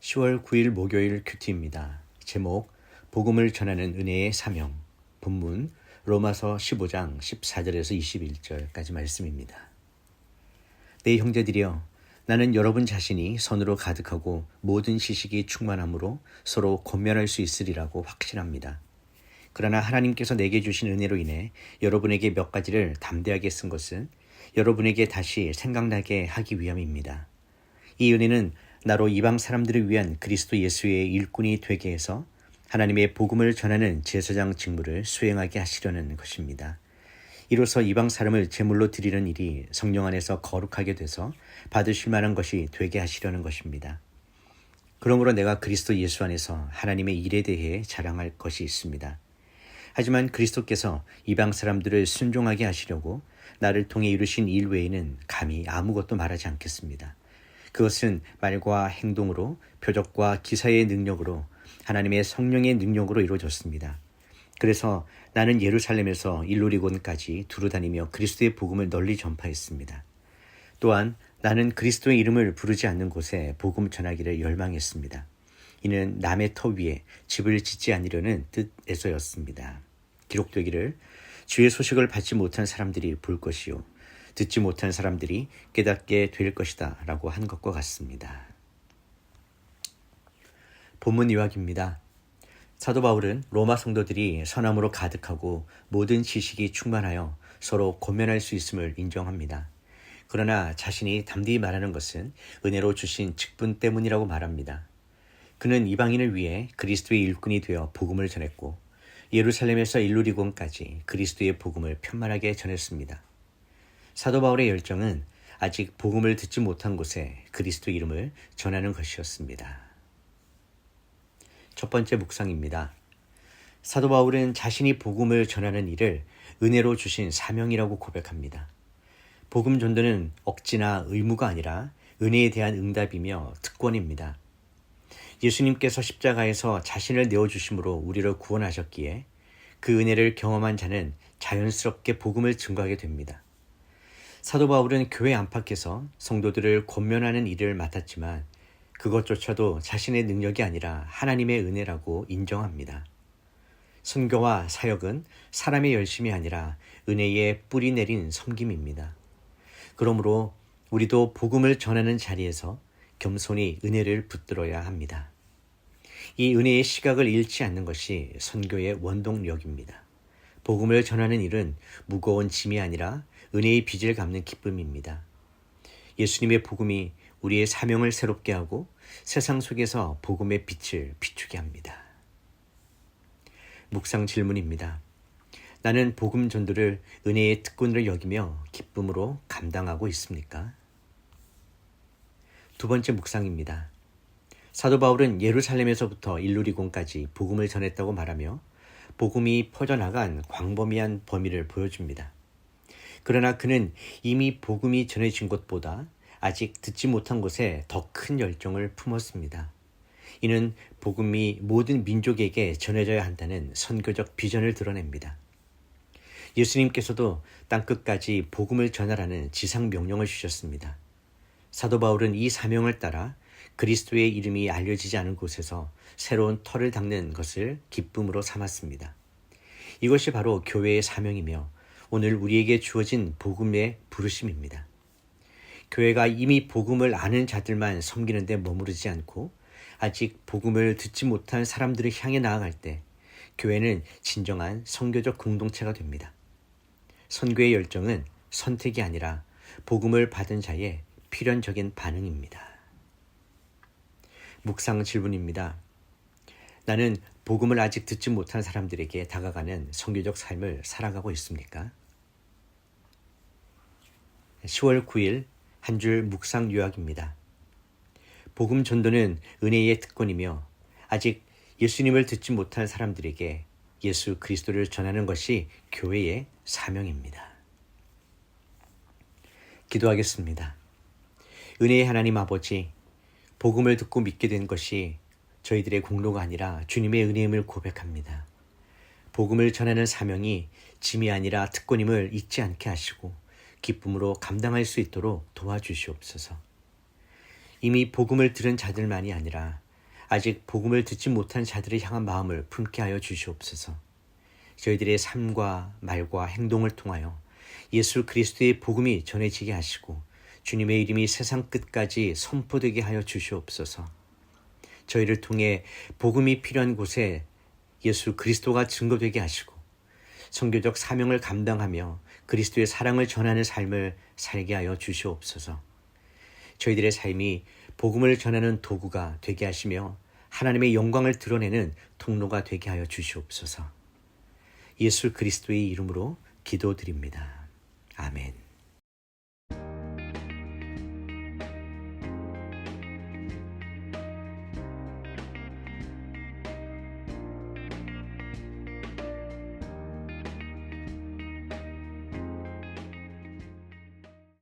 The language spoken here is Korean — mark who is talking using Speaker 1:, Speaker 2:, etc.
Speaker 1: 10월 9일 목요일 큐티입니다. 제목 복음을 전하는 은혜의 사명. 본문 로마서 15장 14절에서 21절까지 말씀입니다. 내 형제들이여, 나는 여러분 자신이 선으로 가득하고 모든 지식이 충만함으로 서로 권면할 수 있으리라고 확신합니다. 그러나 하나님께서 내게 주신 은혜로 인해 여러분에게 몇 가지를 담대하게 쓴 것은 여러분에게 다시 생각나게 하기 위함입니다. 이 은혜는 나로 이방 사람들을 위한 그리스도 예수의 일꾼이 되게 해서 하나님의 복음을 전하는 제사장 직무를 수행하게 하시려는 것입니다. 이로써 이방 사람을 제물로 드리는 일이 성령 안에서 거룩하게 돼서 받으실 만한 것이 되게 하시려는 것입니다. 그러므로 내가 그리스도 예수 안에서 하나님의 일에 대해 자랑할 것이 있습니다. 하지만 그리스도께서 이방 사람들을 순종하게 하시려고 나를 통해 이루신 일 외에는 감히 아무것도 말하지 않겠습니다. 그것은 말과 행동으로, 표적과 기사의 능력으로, 하나님의 성령의 능력으로 이루어졌습니다. 그래서 나는 예루살렘에서 일루리곤까지 두루다니며 그리스도의 복음을 널리 전파했습니다. 또한 나는 그리스도의 이름을 부르지 않는 곳에 복음 전하기를 열망했습니다. 이는 남의 터 위에 집을 짓지 않으려는 뜻에서였습니다. 기록되기를 주의 소식을 받지 못한 사람들이 볼 것이요 듣지 못한 사람들이 깨닫게 될 것이다 라고 한 것과 같습니다. 본문 요약입니다. 사도 바울은 로마 성도들이 선함으로 가득하고 모든 지식이 충만하여 서로 권면할 수 있음을 인정합니다. 그러나 자신이 담대히 말하는 것은 은혜로 주신 직분 때문이라고 말합니다. 그는 이방인을 위해 그리스도의 일꾼이 되어 복음을 전했고 예루살렘에서 일루리곤까지 그리스도의 복음을 편만하게 전했습니다. 사도 바울의 열정은 아직 복음을 듣지 못한 곳에 그리스도 이름을 전하는 것이었습니다. 첫 번째 묵상입니다. 사도 바울은 자신이 복음을 전하는 일을 은혜로 주신 사명이라고 고백합니다. 복음 전도는 억지나 의무가 아니라 은혜에 대한 응답이며 특권입니다. 예수님께서 십자가에서 자신을 내어주심으로 우리를 구원하셨기에 그 은혜를 경험한 자는 자연스럽게 복음을 증거하게 됩니다. 사도 바울은 교회 안팎에서 성도들을 권면하는 일을 맡았지만 그것조차도 자신의 능력이 아니라 하나님의 은혜라고 인정합니다. 선교와 사역은 사람의 열심이 아니라 은혜의 뿌리 내린 섬김입니다. 그러므로 우리도 복음을 전하는 자리에서 겸손히 은혜를 붙들어야 합니다. 이 은혜의 시각을 잃지 않는 것이 선교의 원동력입니다. 복음을 전하는 일은 무거운 짐이 아니라 은혜의 빚을 갚는 기쁨입니다. 예수님의 복음이 우리의 사명을 새롭게 하고 세상 속에서 복음의 빛을 비추게 합니다. 묵상 질문입니다. 나는 복음 전도를 은혜의 특권으로 여기며 기쁨으로 감당하고 있습니까? 두 번째 묵상입니다. 사도 바울은 예루살렘에서부터 일루리곤까지 복음을 전했다고 말하며 복음이 퍼져나간 광범위한 범위를 보여줍니다. 그러나 그는 이미 복음이 전해진 곳보다 아직 듣지 못한 곳에 더 큰 열정을 품었습니다. 이는 복음이 모든 민족에게 전해져야 한다는 선교적 비전을 드러냅니다. 예수님께서도 땅끝까지 복음을 전하라는 지상 명령을 주셨습니다. 사도 바울은 이 사명을 따라 그리스도의 이름이 알려지지 않은 곳에서 새로운 터를 닦는 것을 기쁨으로 삼았습니다. 이것이 바로 교회의 사명이며 오늘 우리에게 주어진 복음의 부르심입니다. 교회가 이미 복음을 아는 자들만 섬기는 데 머무르지 않고 아직 복음을 듣지 못한 사람들을 향해 나아갈 때 교회는 진정한 선교적 공동체가 됩니다. 선교의 열정은 선택이 아니라 복음을 받은 자의 필연적인 반응입니다. 묵상 질문입니다. 나는 복음을 아직 듣지 못한 사람들에게 다가가는 선교적 삶을 살아가고 있습니까? 10월 9일 한 줄 묵상 요약입니다. 복음 전도는 은혜의 특권이며 아직 예수님을 듣지 못한 사람들에게 예수 그리스도를 전하는 것이 교회의 사명입니다. 기도하겠습니다. 은혜의 하나님 아버지, 복음을 듣고 믿게 된 것이 저희들의 공로가 아니라 주님의 은혜임을 고백합니다. 복음을 전하는 사명이 짐이 아니라 특권임을 잊지 않게 하시고 기쁨으로 감당할 수 있도록 도와주시옵소서. 이미 복음을 들은 자들만이 아니라 아직 복음을 듣지 못한 자들을 향한 마음을 품게 하여 주시옵소서. 저희들의 삶과 말과 행동을 통하여 예수 그리스도의 복음이 전해지게 하시고 주님의 이름이 세상 끝까지 선포되게 하여 주시옵소서. 저희를 통해 복음이 필요한 곳에 예수 그리스도가 증거되게 하시고 선교적 사명을 감당하며 그리스도의 사랑을 전하는 삶을 살게 하여 주시옵소서. 저희들의 삶이 복음을 전하는 도구가 되게 하시며 하나님의 영광을 드러내는 통로가 되게 하여 주시옵소서. 예수 그리스도의 이름으로 기도드립니다. 아멘.